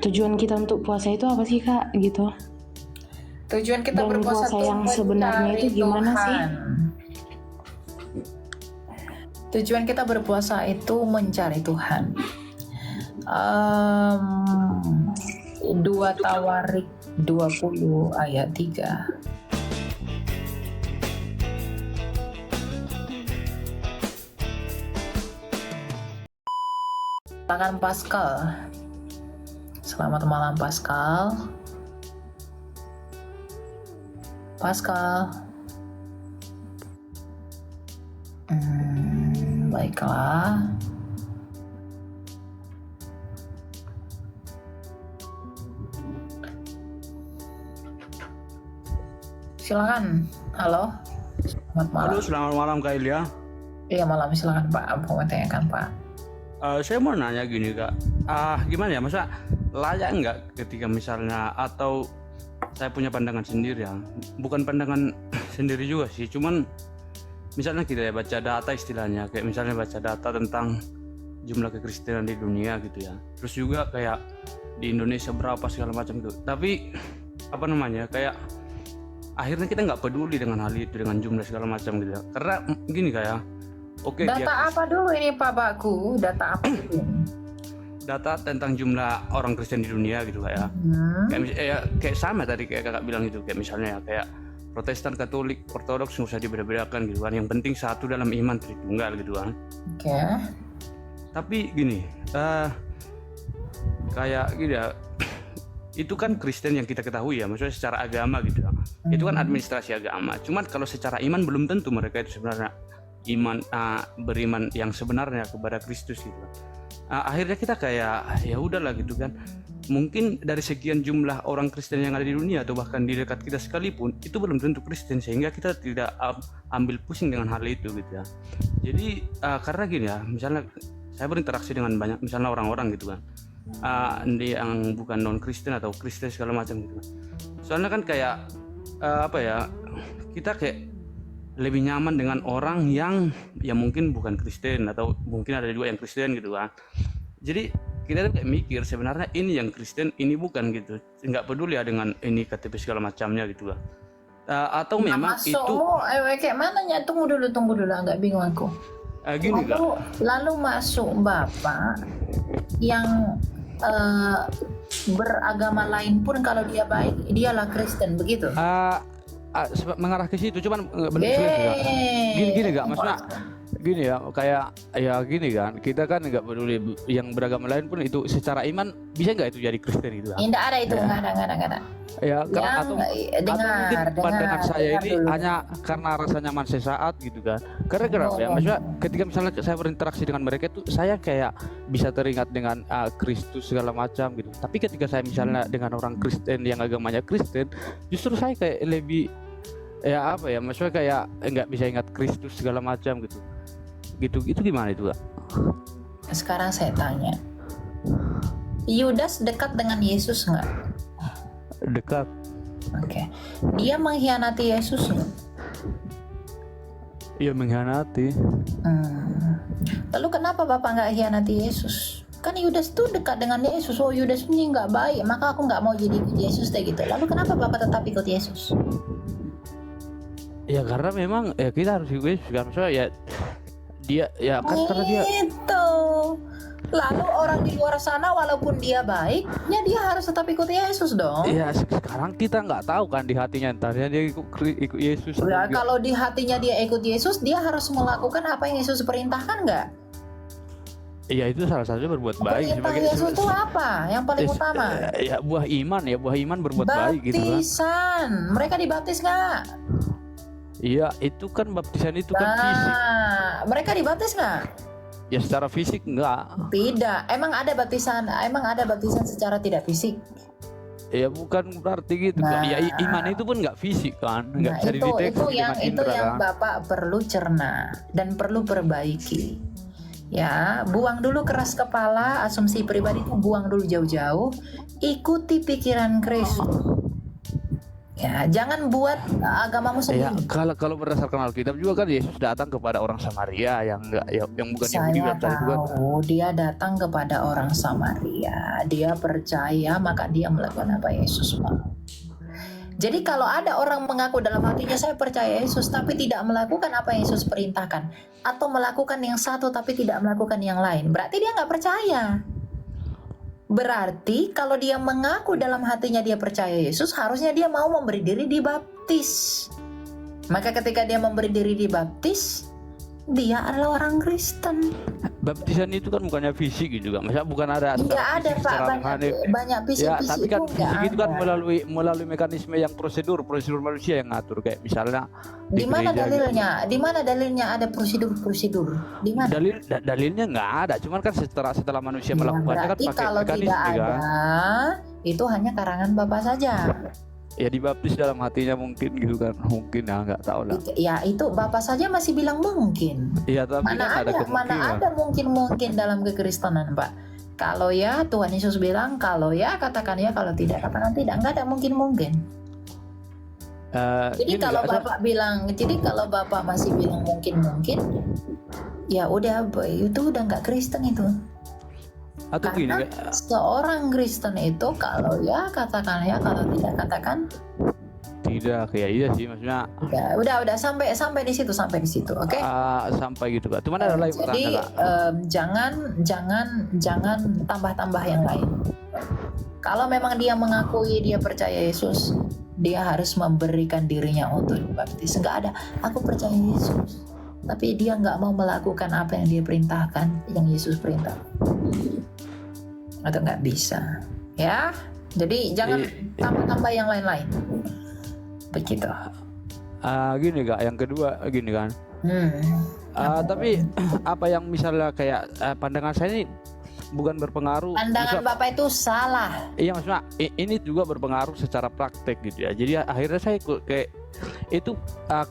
tujuan kita untuk puasa itu apa sih Kak gitu? Tujuan kita Dan berpuasa puasa itu yang sebenarnya mencari itu gimana sih? Tuhan. Tujuan kita berpuasa itu mencari Tuhan. 2 Tawarik 20 ayat 3. Silakan Pascal. Selamat malam Pascal. Pascal. Baiklah. Silakan. Halo. Selamat malam. Halo, selamat malam Kak Ilya. Iya malam, silakan Pak. Apa mau tanyakan Pak? Saya mau nanya gini Kak, gimana ya, masa layak nggak ketika misalnya, atau saya punya pandangan sendiri ya, bukan pandangan sendiri juga sih, cuman misalnya kita ya baca data istilahnya, kayak misalnya baca data tentang jumlah kekristenan di dunia gitu ya, terus juga kayak di Indonesia berapa segala macam gitu, tapi apa namanya, kayak akhirnya kita nggak peduli dengan hal itu, dengan jumlah segala macam gitu ya, karena gini kayak oke, Data apa dulu ini Pak Baku? Data apa dulu? data tentang jumlah orang Kristen di dunia gitu kayak kayak sama tadi kayak kakak bilang itu, kayak misalnya ya, kayak Protestan, Katolik, Ortodoks nggak usah dibedakan gitu kan, yang penting satu dalam iman Tritunggal gitu kan. Oke. Tapi gini, kayak gini ya, itu kan Kristen yang kita ketahui ya, maksudnya secara agama gitu ya, itu kan administrasi agama, cuman kalau secara iman belum tentu mereka itu sebenarnya beriman yang sebenarnya kepada Kristus gitu. Akhirnya kita kayak ya udahlah gitu kan. Mungkin dari sekian jumlah orang Kristen yang ada di dunia atau bahkan di dekat kita sekalipun itu belum tentu Kristen, sehingga kita tidak ambil pusing dengan hal itu gitu ya. Jadi karena gini ya, misalnya saya berinteraksi dengan banyak misalnya orang-orang gitu kan, yang bukan non Kristen atau Kristen segala macam gitu. Soalnya kan kayak apa ya, kita kayak lebih nyaman dengan orang yang ya mungkin bukan Kristen, atau mungkin ada juga yang Kristen gitu kan. Jadi kita tuh kayak mikir sebenarnya ini yang Kristen, ini bukan gitu, nggak peduli ya dengan ini KTP segala macamnya gitu kan. Atau memang itu kayak mana ya? Tunggu dulu, agak bingung aku. Gini Kak, Lalu masuk Bapak yang beragama lain pun kalau dia baik, dialah Kristen begitu? Mengarah ke situ, cuman gini gak, maksudnya gini ya, kayak ya gini kan, kita kan nggak peduli yang beragama lain pun itu secara iman bisa nggak itu jadi Kristen gitu kan? Tidak ada itu, nggak ada. Ya karena atau mungkin pandangan saya ini dulu. hanya karena rasa nyaman sesaat gitu kan. Karena kenapa ya, maksudnya ketika misalnya saya berinteraksi dengan mereka itu saya kayak bisa teringat dengan Kristus segala macam gitu. Tapi ketika saya misalnya dengan orang Kristen yang agamanya Kristen, justru saya kayak lebih ya apa ya, maksudnya kayak nggak bisa ingat Kristus segala macam gitu gimana itu Kak? Sekarang saya tanya, Yudas dekat dengan Yesus nggak? Dekat. Oke. Dia mengkhianati Yesus nggak? Iya, mengkhianati. Lalu kenapa Bapak nggak khianati Yesus? Kan Yudas tuh dekat dengan Yesus. Oh, Yudas ini nggak baik, maka aku nggak mau jadi ikut Yesus deh gitu. Lalu kenapa Bapak tetap ikut Yesus? Ya karena memang ya kita harus ikut Yesus kan, maksudnya ya dia ya kan karena dia itu. Lalu orang di luar sana walaupun dia baik, ya dia harus tetap ikut Yesus dong. ya sekarang kita nggak tahu kan di hatinya, entarnya dia ikut Yesus. Ya, kalau di hatinya dia ikut Yesus, dia harus melakukan apa yang Yesus perintahkan nggak? Iya, itu salah satunya berbuat baik. Perintah Yesus itu apa yang paling utama? Ya buah iman berbuat baik gitu kan. Baptisan. Mereka dibaptis nggak? Iya, itu kan baptisan itu kan fisik. Mereka dibaptis nggak? Ya secara fisik enggak. Tidak. Emang ada baptisan secara tidak fisik? Ya bukan berarti gitu. Ya iman itu pun nggak fisik kan, nggak bisa dideteksi dengan indera. Itu yang Bapak perlu cerna dan perlu perbaiki. Ya, buang dulu keras kepala, asumsi pribadi itu buang dulu jauh-jauh. Ikuti pikiran Kristus. Ya, jangan buat agamamu Ya, sendiri. kalau berdasarkan Alkitab juga kan Yesus datang kepada orang Samaria yang enggak yang bukan Yahudi Saya bilang tadi kan. tahu dia datang kepada orang Samaria. Dia percaya maka dia melakukan apa Yesus mau. Jadi kalau ada orang mengaku dalam hatinya saya percaya Yesus tapi tidak melakukan apa yang Yesus perintahkan, atau melakukan yang satu tapi tidak melakukan yang lain, berarti dia nggak percaya. Berarti kalau dia mengaku dalam hatinya dia percaya Yesus, harusnya dia mau memberi diri dibaptis. Maka ketika dia memberi diri dibaptis, dia adalah orang Kristen. Baptisan itu kan bukannya fisik gitu kan. Masa bukan ada Nggak ada fisik, Pak, secara banyak mekanik. banyak Ya, fisik-fisik tapi kan itu nggak fisik itu kan ada. melalui mekanisme yang prosedur manusia yang ngatur, kayak misalnya Di mana gereja gitu. dalilnya? Di mana dalilnya ada prosedur-prosedur? Di mana? Dalilnya nggak ada, cuman kan setelah manusia Ya, melakukannya kan berarti pakai kalau mekanisme tidak ada, kan. itu hanya karangan Bapak saja. Ya dibaptis dalam hatinya mungkin gitu kan, mungkin ya nggak tahu lah. Ya itu Bapak saja masih bilang mungkin. Iya tapi Mana kan ada ada kemungkinan. mungkin dalam kekristenan Pak. Kalau ya Tuhan Yesus bilang, kalau ya katakan ya, kalau tidak katakan tidak. Nggak ada mungkin. Jadi Gini, kalau asal- Bapak bilang, jadi kalau Bapak masih bilang mungkin, ya udah itu udah nggak Kristen itu. atau gini Karena kayak, seorang Kristen itu kalau ya katakan ya, kalau tidak katakan tidak kayak iya sih maksudnya udah sampai di situ, oke? sampai gitu kan. Cuman ada lagi Jadi pertanyaan Kak. jangan tambah yang lain. Kalau memang dia mengakui dia percaya Yesus, dia harus memberikan dirinya untuk dibaptis. Nggak ada aku percaya Yesus, tapi dia nggak mau melakukan apa yang dia perintahkan, yang Yesus perintahkan, atau nggak bisa, ya. Jadi jangan tambah yang lain-lain. Begitu. Gini Kak, yang kedua gini kan. Tapi apa yang misalnya kayak pandangan saya ini bukan berpengaruh. Pandangan Bapak itu salah. Iya maksudnya ini juga berpengaruh secara praktek gitu ya. Jadi akhirnya saya kayak itu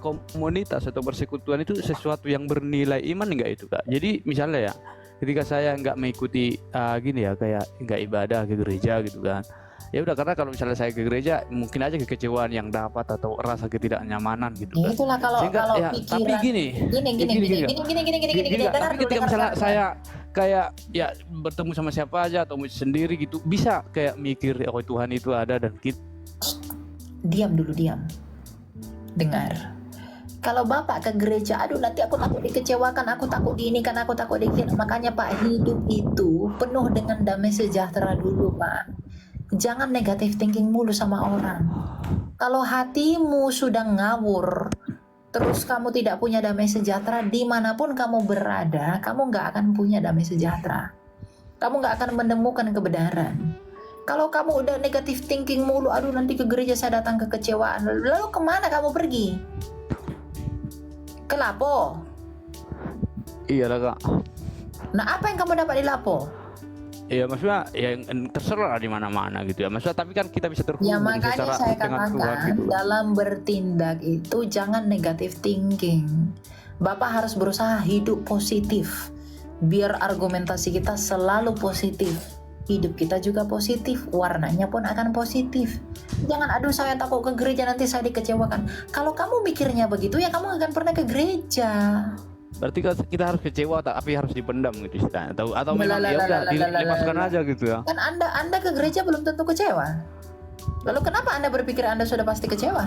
komunitas atau persekutuan itu sesuatu yang bernilai iman enggak itu Kak. Jadi misalnya ya ketika saya nggak mengikuti gini ya kayak nggak ibadah ke gereja gitu kan. Ya udah, karena kalau misalnya saya ke gereja mungkin aja kekecewaan yang dapat atau rasa ketidaknyamanan gitu Ya kan. itulah kalau Ya, tapi pikiran gini. gini. Tapi ketika misalnya saya kayak ya bertemu sama siapa aja atau sendiri gitu, bisa kayak mikir oh Tuhan itu ada dan kita. Diam. Dengar. Kalau Bapak ke gereja, aduh nanti aku takut dikecewakan, aku takut diinikan, aku takut dikira. Makanya Pak, hidup itu penuh dengan damai sejahtera dulu Pak. Jangan negative thinking mulu sama orang. Kalau hatimu sudah ngawur, terus kamu tidak punya damai sejahtera, dimanapun kamu berada, kamu nggak akan punya damai sejahtera. Kamu nggak akan menemukan kebenaran. Kalau kamu udah negative thinking mulu, aduh nanti ke gereja saya datang kekecewaan, lalu kemana kamu pergi? Ke Lapo. Iya lah Kak. Nah apa yang kamu dapat di Lapo? Iya maksudnya ya terserah di mana-mana gitu ya. Maksudnya tapi kan kita bisa terhubung Ya makanya saya dengan Tuhan katakan gitu. dalam bertindak itu jangan negative thinking. Bapak harus berusaha hidup positif. Biar argumentasi kita selalu positif. Hidup kita juga positif, warnanya pun akan positif. Jangan aduh saya takut ke gereja nanti saya dikecewakan. Kalau kamu mikirnya begitu ya kamu akan pernah ke gereja. Berarti kita harus kecewa tapi harus dipendam gitu istilahnya. Atau memang ya udah dilepaskan aja gitu ya. Kan Anda ke gereja belum tentu kecewa. Lalu kenapa Anda berpikir Anda sudah pasti kecewa?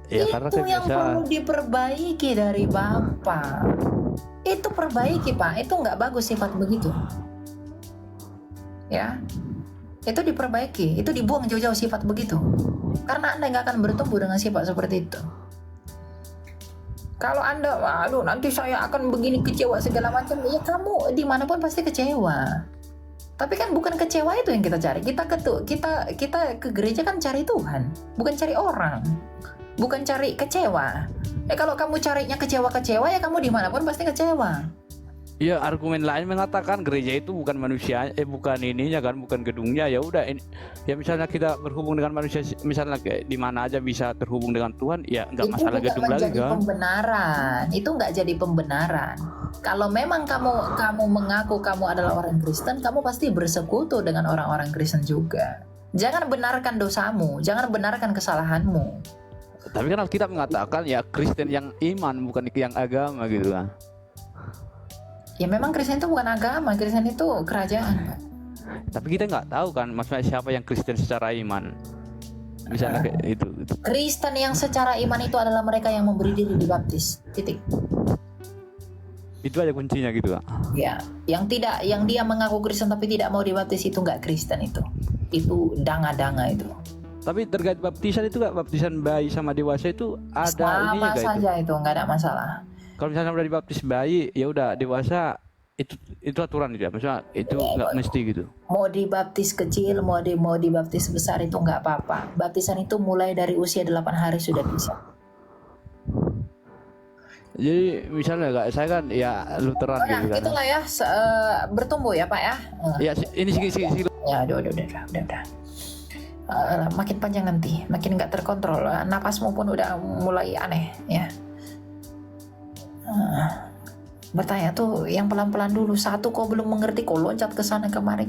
Ya karena Itu yang kebiasaan. perlu diperbaiki dari Bapak. Itu perbaiki Pak, itu nggak bagus sifat begitu. Ya, itu diperbaiki, itu dibuang jauh-jauh sifat begitu. Karena Anda nggak akan bertumbuh dengan sifat seperti itu. Kalau Anda, aduh nanti saya akan begini kecewa segala macam, ya kamu dimanapun pasti kecewa. Tapi kan bukan kecewa itu yang kita cari. Kita ke gereja kan cari Tuhan, bukan cari orang, bukan cari kecewa. Kalau kamu carinya kecewa ya kamu dimanapun pasti kecewa. Iya, argumen lain mengatakan gereja itu bukan manusia, bukan ininya kan, bukan gedungnya. Ya udah, ya misalnya kita berhubung dengan manusia, misalnya kayak di mana aja bisa terhubung dengan Tuhan, ya nggak masalah gedung lagi kan. Pembenaran itu nggak jadi pembenaran. Kalau memang kamu mengaku kamu adalah orang Kristen, kamu pasti bersekutu dengan orang-orang Kristen juga. Jangan benarkan dosamu, jangan benarkan kesalahanmu. Tapi kan Alkitab mengatakan ya Kristen yang iman bukan yang agama gitu kan. Ya memang Kristen itu bukan agama, Kristen itu kerajaan. Tapi kita nggak tahu kan maksudnya siapa yang Kristen secara iman. Misalnya kayak itu. Kristen yang secara iman itu adalah mereka yang memberi diri dibaptis. Titik. Itu ada kuncinya gitu kan. Ya, yang dia mengaku Kristen tapi tidak mau dibaptis itu nggak Kristen itu. Itu danga-danga itu. Tapi terkait baptisan itu nggak, baptisan bayi sama dewasa itu ada Sama ininya nggak saja itu nggak ada masalah. Kalau misalnya udah dibaptis bayi, ya udah dewasa itu aturan gitu ya. Maksudnya itu nggak mesti gitu. Mau dibaptis kecil, mau dibaptis besar itu nggak apa-apa. Baptisan itu mulai dari usia 8 hari sudah bisa. Jadi misalnya nggak, saya kan ya Lutheran Oh ya, gitu kan. itulah ya bertumbuh ya Pak ya. Ya ini sih. Ya, udah. Makin panjang nanti, makin nggak terkontrol. Napasmu pun udah mulai aneh ya. Bertanya tuh yang pelan-pelan dulu. Satu kau belum mengerti, kau loncat ke sana kemari,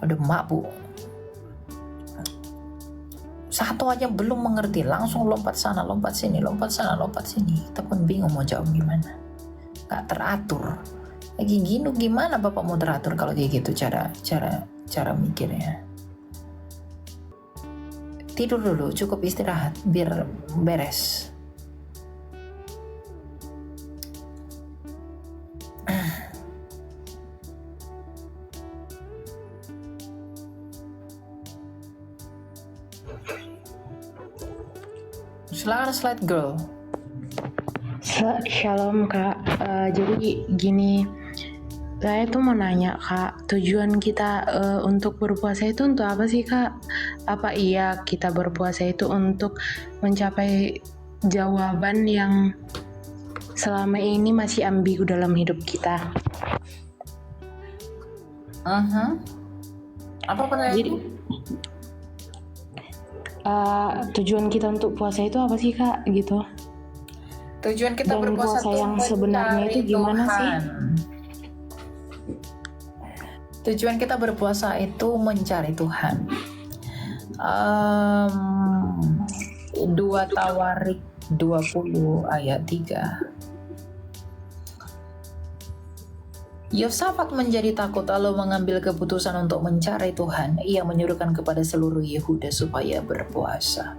Pada mabuk. Satu aja belum mengerti, langsung lompat sana, lompat sini. Kita pun bingung mau jawab gimana. Gak teratur. Lagi gini gimana Bapak mau teratur kalau kayak gitu cara mikirnya. Tidur dulu, cukup istirahat biar beres. Silakan slide girl. Shalom Kak. Jadi gini, saya tuh mau nanya Kak, tujuan kita untuk berpuasa itu untuk apa sih Kak? Apa iya kita berpuasa itu untuk mencapai jawaban yang selama ini masih ambigu dalam hidup kita? Apa pertanyaan? Jadi tujuan kita untuk puasa itu apa sih Kak gitu? Tujuan kita Dan berpuasa puasa tuh yang sebenarnya mencari itu gimana sih? Tujuan kita berpuasa itu mencari Tuhan. 2 Tawarik 20 ayat 3. Yosafat menjadi takut lalu mengambil keputusan untuk mencari Tuhan. Ia menyuruhkan kepada seluruh Yehuda supaya berpuasa.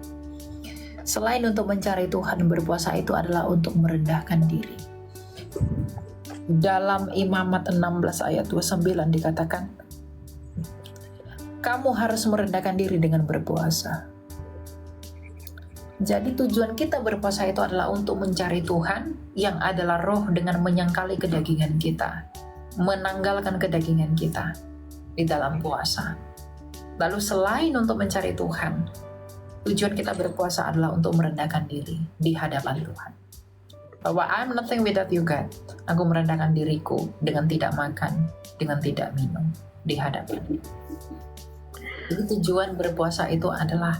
Selain untuk mencari Tuhan, berpuasa itu adalah untuk merendahkan diri. Dalam Imamat 16 ayat 29 dikatakan, kamu harus merendahkan diri dengan berpuasa. Jadi tujuan kita berpuasa itu adalah untuk mencari Tuhan yang adalah roh dengan menyangkali kedagingan kita, menanggalkan kedagingan kita di dalam puasa. Lalu selain untuk mencari Tuhan, tujuan kita berpuasa adalah untuk merendahkan diri di hadapan Tuhan. Bahwa I'm nothing without you God. Aku merendahkan diriku dengan tidak makan, dengan tidak minum di hadapan. Jadi tujuan berpuasa itu adalah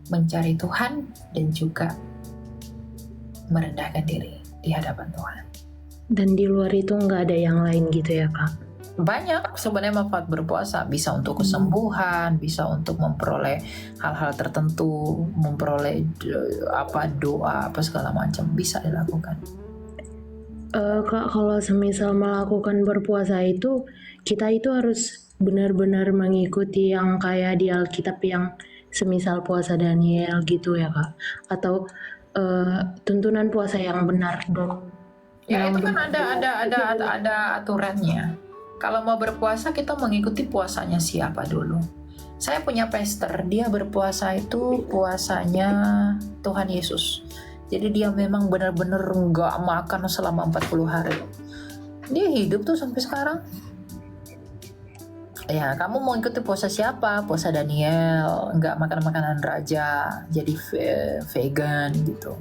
mencari Tuhan dan juga merendahkan diri di hadapan Tuhan. Dan di luar itu nggak ada yang lain gitu ya Kak? Banyak sebenarnya manfaat berpuasa, bisa untuk kesembuhan, bisa untuk memperoleh hal-hal tertentu, memperoleh doa apa segala macam bisa dilakukan. Kak, kalau semisal melakukan berpuasa itu, kita itu harus benar-benar mengikuti yang kayak di Alkitab yang semisal puasa Daniel gitu ya Kak? Atau tuntunan puasa yang benar dan Ya itu kan ada aturannya. Kalau mau berpuasa kita mengikuti puasanya siapa dulu. Saya punya pastor, dia berpuasa itu puasanya Tuhan Yesus. Jadi dia memang benar-benar nggak makan selama 40 hari. Dia hidup tuh sampai sekarang. Ya, kamu mau ikuti puasa siapa? Puasa Daniel, nggak makan makanan raja, jadi vegan gitu.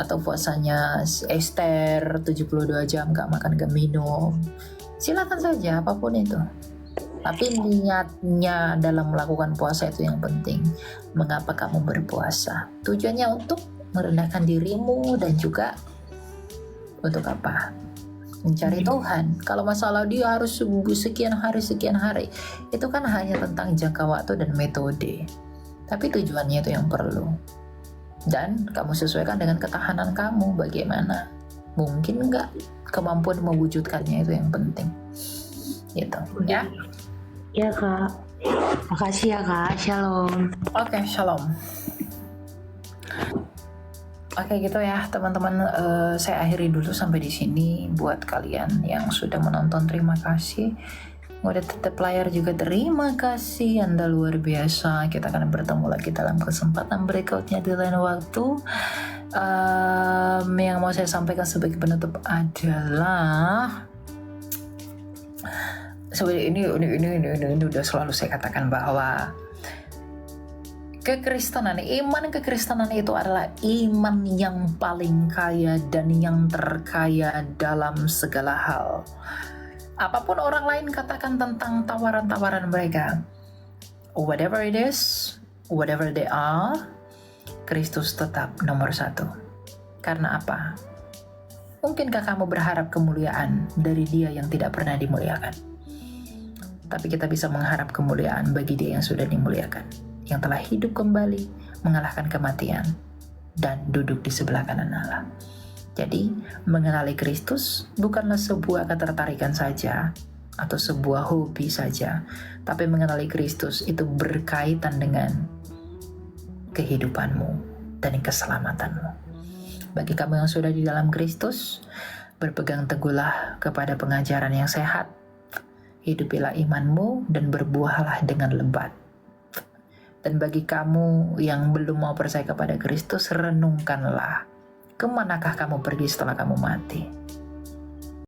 Atau puasanya Esther, 72 jam nggak makan nggak minum. Silakan saja, apapun itu. Tapi niatnya dalam melakukan puasa itu yang penting. Mengapa kamu berpuasa? Tujuannya untuk merendahkan dirimu dan juga untuk apa? mencari Tuhan. Kalau masalah dia harus sekian hari, itu kan hanya tentang jangka waktu dan metode. Tapi tujuannya itu yang perlu. Dan kamu sesuaikan dengan ketahanan kamu, bagaimana. Mungkin nggak, kemampuan mewujudkannya itu yang penting. Gitu, ya. Ya Kak. Makasih ya Kak. Shalom. Oke, shalom. Oke gitu ya teman-teman, saya akhiri dulu sampai di sini. Buat kalian yang sudah menonton, terima kasih. Udah tetap layar juga, terima kasih, Anda luar biasa. Kita akan bertemu lagi dalam kesempatan berikutnya di lain waktu. Yang mau saya sampaikan sebagai penutup adalah sebenarnya ini udah selalu saya katakan bahwa iman kekristenan itu adalah iman yang paling kaya dan yang terkaya dalam segala hal. Apapun orang lain katakan tentang tawaran-tawaran mereka, whatever it is, whatever they are, Kristus tetap nomor satu. Karena apa? Mungkinkah kamu berharap kemuliaan dari Dia yang tidak pernah dimuliakan? Tapi kita bisa mengharap kemuliaan bagi Dia yang sudah dimuliakan, yang telah hidup kembali, mengalahkan kematian, dan duduk di sebelah kanan Allah. Jadi, mengenali Kristus bukanlah sebuah ketertarikan saja, atau sebuah hobi saja, tapi mengenali Kristus itu berkaitan dengan kehidupanmu dan keselamatanmu. Bagi kamu yang sudah di dalam Kristus, berpegang teguhlah kepada pengajaran yang sehat, hidupilah imanmu dan berbuahlah dengan lebat. Dan bagi kamu yang belum mau percaya kepada Kristus, renungkanlah, kemanakah kamu pergi setelah kamu mati?